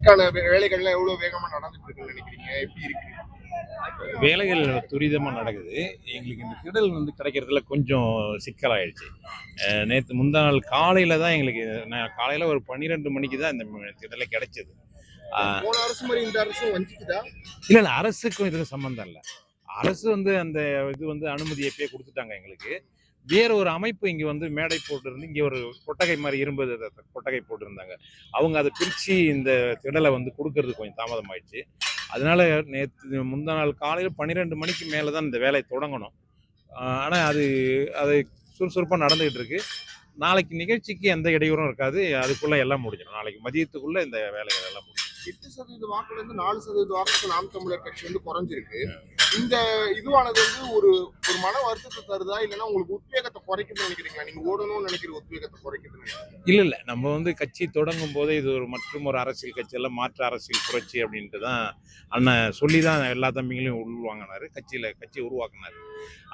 வேலைகள்லாம் எவ்வளவு வேகமா நடந்துட்டு இருக்குன்னு நினைக்கிறீங்க? எப்படி இருக்கு? வேலைகள் துரிதமாக நடக்குது. எங்களுக்கு இந்த திடல் கிடைக்கிறதுல கொஞ்சம் சிக்கலாயிடுச்சு. நேற்று முந்தா நாள் காலையில் தான் எங்களுக்கு நான் காலையில் ஒரு 12 மணிக்கு தான் இந்த திடலை கிடைச்சது. போன அரசு மாதிரி இந்த அரசும் வஞ்சிக்குதா? இல்லை இல்லை, அரசுக்கும் இதில் சம்மந்தம் இல்லை. அரசு அந்த அனுமதி எப்பயே கொடுத்துட்டாங்க எங்களுக்கு. வேற ஒரு அமைப்பு இங்கே மேடை போட்டிருந்து இங்கே ஒரு கொட்டகை மாதிரி இரும்பு கொட்டகை போட்டிருந்தாங்க. அவங்க அதை பிரித்து இந்த திடலை கொடுக்கறது கொஞ்சம் தாமதமாயிடுச்சு. அதனால நேற்று முந்தா நாள் காலையில் 12 மணிக்கு மேலே தான் இந்த வேலையை தொடங்கணும். ஆனால் அது சுறுசுறுப்பாக நடந்துகிட்டு இருக்கு. நாளைக்கு நிகழ்ச்சிக்கு எந்த இடையூறும் இருக்காது. அதுக்குள்ளே எல்லாம் முடிஞ்சிடும். நாளைக்கு மதியத்துக்குள்ளே இந்த வேலைகள் எல்லாம் முடியும். 8% வாக்குல இருந்து 4% வாக்குக்கு நாம் தமிழர் கட்சி குறைஞ்சிருக்கு. இந்த இதுவானது ஒரு ஒரு மன வருத்தத்தை தருதா, இல்லைன்னா உங்களுக்கு உத்வேகத்தை குறைக்குதுன்னு நினைக்கிறீங்களா? நீங்க ஓடணும்னு நினைக்கிற உத்வேகத்தை குறைக்குதுன்னு? இல்ல நம்ம கட்சி தொடங்கும் போதே இது ஒரு அரசியல் கட்சி எல்லாம் மாற்று அரசியல் புரட்சி அப்படின்ட்டு தான் அண்ணன் சொல்லி தான் எல்லா தம்பிங்களையும் உள்வாங்கினாரு. கட்சி உருவாக்குனாரு.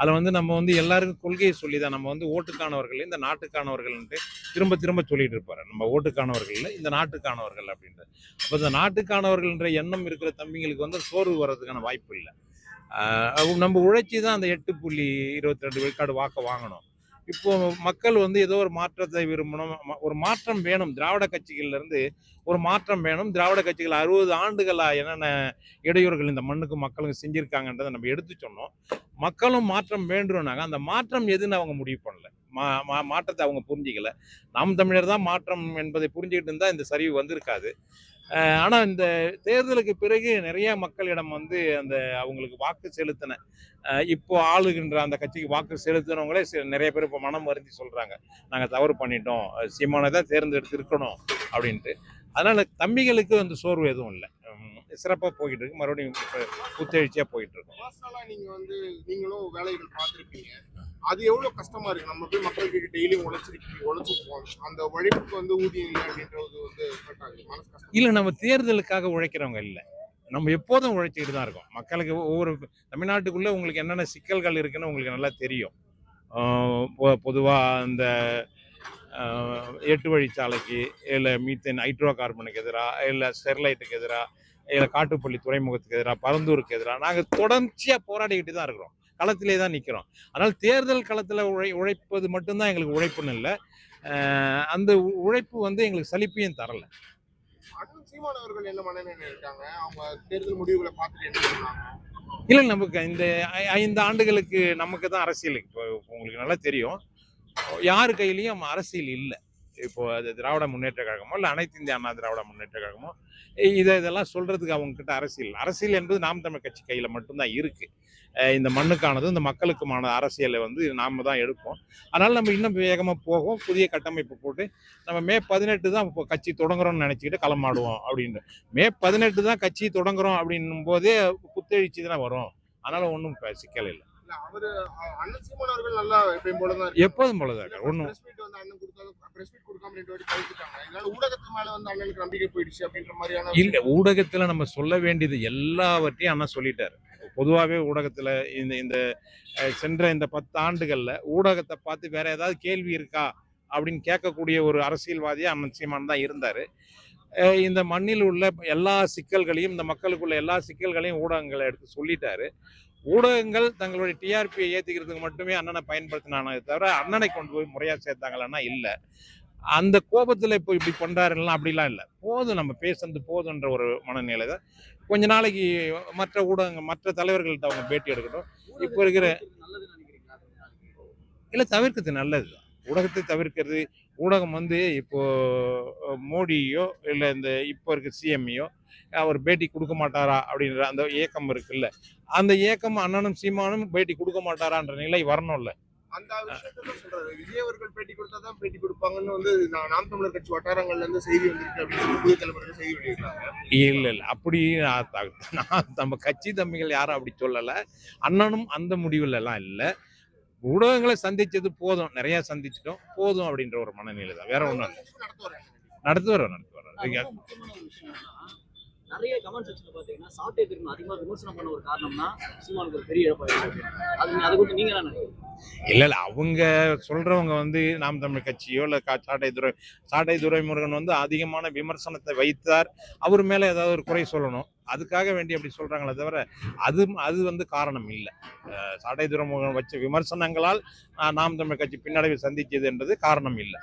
அதில் நம்ம எல்லாருக்கும் கொள்கையை சொல்லி தான் நம்ம ஓட்டுக்கானவர்கள் இந்த நாட்டுக்கானவர்கள்ன்ட்டு திரும்ப திரும்ப சொல்லிட்டு இருப்பாரு. நம்ம ஓட்டுக்கானவர்கள் இல்லை, இந்த நாட்டுக்கானவர்கள் அப்படின்ட்டு. அப்போ இந்த நாட்டுக்கானவர்கள்ன்ற எண்ணம் இருக்கிற தம்பிங்களுக்கு சோர்வு வர்றதுக்கான வாய்ப்பு இல்லை. நம்ம உழைச்சி தான் அந்த 8.22 விழுக்காடு வாக்கை வாங்கணும். இப்போ மக்கள் ஏதோ ஒரு மாற்றத்தை விரும்பணும், ஒரு மாற்றம் வேணும். திராவிட கட்சிகள்ல இருந்து ஒரு மாற்றம் வேணும். திராவிட கட்சிகள் 60 ஆண்டுகளா என்னென்ன இடையூறுகள் இந்த மண்ணுக்கு மக்களுக்கு செஞ்சிருக்காங்கன்றதை நம்ம எடுத்து சொன்னோம். மக்களும் மாற்றம் வேண்டும்னாங்க. அந்த மாற்றம் எதுன்னு அவங்க முடிவு பண்ணல. மாற்றத்தை அவங்க புரிஞ்சிக்கல. நாம் தமிழர் தான் மாற்றம் என்பதை புரிஞ்சுக்கிட்டு இருந்தா இந்த சரிவு வந்திருக்காது. ஆனால் இந்த தேர்தலுக்கு பிறகு நிறைய மக்களிடம் அந்த அவங்களுக்கு வாக்கு செலுத்தின இப்போ ஆளுகின்ற அந்த கட்சிக்கு வாக்கு செலுத்தினவங்களே நிறைய பேர் இப்போ மனம் வருந்தி சொல்கிறாங்க, நாங்கள் தவறு பண்ணிட்டோம், சீமானை தான் தேர்ந்தெடுத்து இருக்கணும் அப்படின்ட்டு. அதனால் தம்பிகளுக்கு அந்த சோர்வு எதுவும் இல்லை. சிறப்பாக போய்கிட்டு இருக்கு. மறுபடியும் புத்தெழுச்சியாக போயிட்டு இருக்கு. நீங்களும் வேலைகள் பார்த்துருப்பீங்க. அது எவ்வளவு கஷ்டமா இருக்கு? நம்ம போய் மக்களுக்கு டெய்லியும் உழைச்சிருப்போம். அந்த உழைப்புக்கு ஊதியம் இல்லை அப்படின்றது மனசு கஷ்டம் இல்லை. நம்ம தேர்தலுக்காக உழைக்கிறவங்க இல்லை, நம்ம எப்போதும் உழைச்சிக்கிட்டு தான் இருக்கோம். மக்களுக்கு ஒவ்வொரு தமிழ்நாட்டுக்குள்ளே உங்களுக்கு என்னென்ன சிக்கல்கள் இருக்குன்னு உங்களுக்கு நல்லா தெரியும். பொதுவாக இந்த 8 வழிச்சாலைக்கு, இல்லை மீத்தேன் ஹைட்ரோ கார்பனுக்கு எதிராக, இல்லை ஸ்டெர்லைட்டுக்கு எதிராக, இல்லை காட்டுப்பள்ளி துறைமுகத்துக்கு எதிராக, பரந்தூருக்கு எதிராக நாங்கள் தொடர்ச்சியாக போராடிக்கிட்டு தான் இருக்கிறோம். களத்திலே தான் நிற்கிறோம். அதனால் தேர்தல் களத்தில் உழைப்பது மட்டும்தான் எங்களுக்கு உழைப்புன்னு இல்லை. அந்த உழைப்பு எங்களுக்கு சலிப்பையும் தரலை. சீமானவர்கள் என்ன மனநிலை இருக்காங்க? அவங்க தேர்தல் முடிவுகளை பார்த்துட்டு என்ன சொன்னாங்க? இல்லை, நமக்கு இந்த 5 ஆண்டுகளுக்கு நமக்கு தான் அரசியல். இப்போ உங்களுக்கு நல்லா தெரியும், யார் கையிலையும் அரசியல் இல்லை. இப்போ அது திராவிட முன்னேற்ற கழகமோ இல்லை அனைத்து இந்திய அண்ணா திராவிட முன்னேற்ற கழகமோ இதெல்லாம் சொல்றதுக்கு அவங்க கிட்ட அரசியல் என்பது நாம் தமிழ் கட்சி கையில மட்டும்தான் இருக்கு. இந்த மண்ணுக்கானது இந்த மக்களுக்குமான அரசியலை நாம தான் எடுப்போம். அதனால நம்ம இன்னும் வேகமா போகும். புதிய கட்டமைப்பு போட்டு நம்ம மே 18 தான் இப்போ கட்சி தொடங்குறோம்னு நினைச்சுக்கிட்டு களமாடுவோம் அப்படின்னு. மே 18 தான் கட்சி தொடங்குறோம் அப்படின்னும் போதே புத்தெழுச்சி தான் வரும். அதனால ஒன்றும் சிக்கல் இல்லை. எப்போதும் போலதான் ஒன்றும் இல்ல. ஊடகத்துல நம்ம சொல்ல வேண்டியது எல்லாவற்றையும் அண்ணா சொல்லிட்டாரு. பொதுவாகவே ஊடகத்துல இந்த சென்ற இந்த 10 ஆண்டுகள்ல ஊடகத்தை பார்த்து வேற ஏதாவது கேள்வி இருக்கா அப்படின்னு கேட்கக்கூடிய ஒரு அரசியல்வாதியா அண்ணன் சீமான் தான் இருந்தாரு. இந்த மண்ணில் உள்ள எல்லா சிக்கல்களையும், இந்த மக்களுக்குள்ள எல்லா சிக்கல்களையும் ஊடகங்களை எடுத்து சொல்லிட்டாரு. ஊடகங்கள் தங்களுடைய டிஆர்பியை ஏற்றிக்கிறதுக்கு மட்டுமே அண்ணனை பயன்படுத்தினானே தவிர அண்ணனை கொண்டு போய் முறையாக சேர்த்தாங்களன்னா இல்லை. அந்த கோபத்தில் இப்போ இப்படி பண்ணுறாருலாம் அப்படிலாம் இல்லை. போதும், நம்ம பேசுறது போதுன்ற ஒரு மனநிலை தான். கொஞ்ச நாளைக்கு மற்ற ஊடகங்கள் மற்ற தலைவர்கள்ட்ட அவங்க பேட்டி எடுக்கட்டும். இப்போ இருக்கிற இல்லை, தவிர்க்கிறது நல்லது தான். ஊடகத்தை தவிர்க்கிறது. ஊடகம் இப்போ மோடியோ இல்லை இந்த இப்போ இருக்க சிஎம்ஐயோ அவர் பேட்டி கொடுக்க மாட்டாரா அப்படின்ற அந்த ஏக்கம் இருக்குல்ல, அந்த ஏக்கம் அண்ணனும் சீமானும் பேட்டி கொடுக்க மாட்டாரான்ற நிலை வரணும்ல. அந்த விஷயத்தை சொல்றாரு. விஜய் அவர்கள் பேட்டி கொடுத்தாதான் பேட்டி கொடுப்பாங்கன்னு நாம் தமிழர் கட்சி வட்டாரங்கள்ல இருந்து செய்தி வந்திருக்கு அப்படின்னு புதிய தலைவர்கள் செய்தி வெளியிட்டாங்க. இல்ல அப்படி நம்ம கட்சி தம்பிகள் யாரும் அப்படி சொல்லல. அண்ணனும் அந்த முடிவுல எல்லாம் இல்லை. ஊடகங்களை சந்திச்சது போதும், நிறைய சந்திச்சிட்டோம், போதும் அப்படின்ற ஒரு மனநிலை தான். வேற ஒண்ணும் நடத்துவார். நிறைய கமெண்ட் செக்ஷன்ல பாத்தீங்கன்னா சாட்டை திரும்ப அதிகமா விமர்சனம் பண்ண ஒரு காரணம்னா சீமானுக்கு ஒரு பெரிய இழப்பாயிடுச்சு. அதை குறித்து நீங்க என்ன நினைக்கிறீங்க? இல்ல அவங்க சொல்றவங்க வந்து நாம் தமிழ் கட்சியோ இல்ல சாட்டை துரைமுருகன் வந்து அதிகமான விமர்சனத்தை வைத்தார், அவர் மேல ஏதாவது ஒரு குறை சொல்லணும், அதுக்காக வேண்டி அப்படி சொல்றாங்களே தவிர அது வந்து காரணம் இல்லை. சாட்டை துரைமுருகன் வச்ச விமர்சனங்களால் நாம் தமிழ் கட்சி பின்னடைவை சந்திச்சது என்பது காரணம் இல்லை.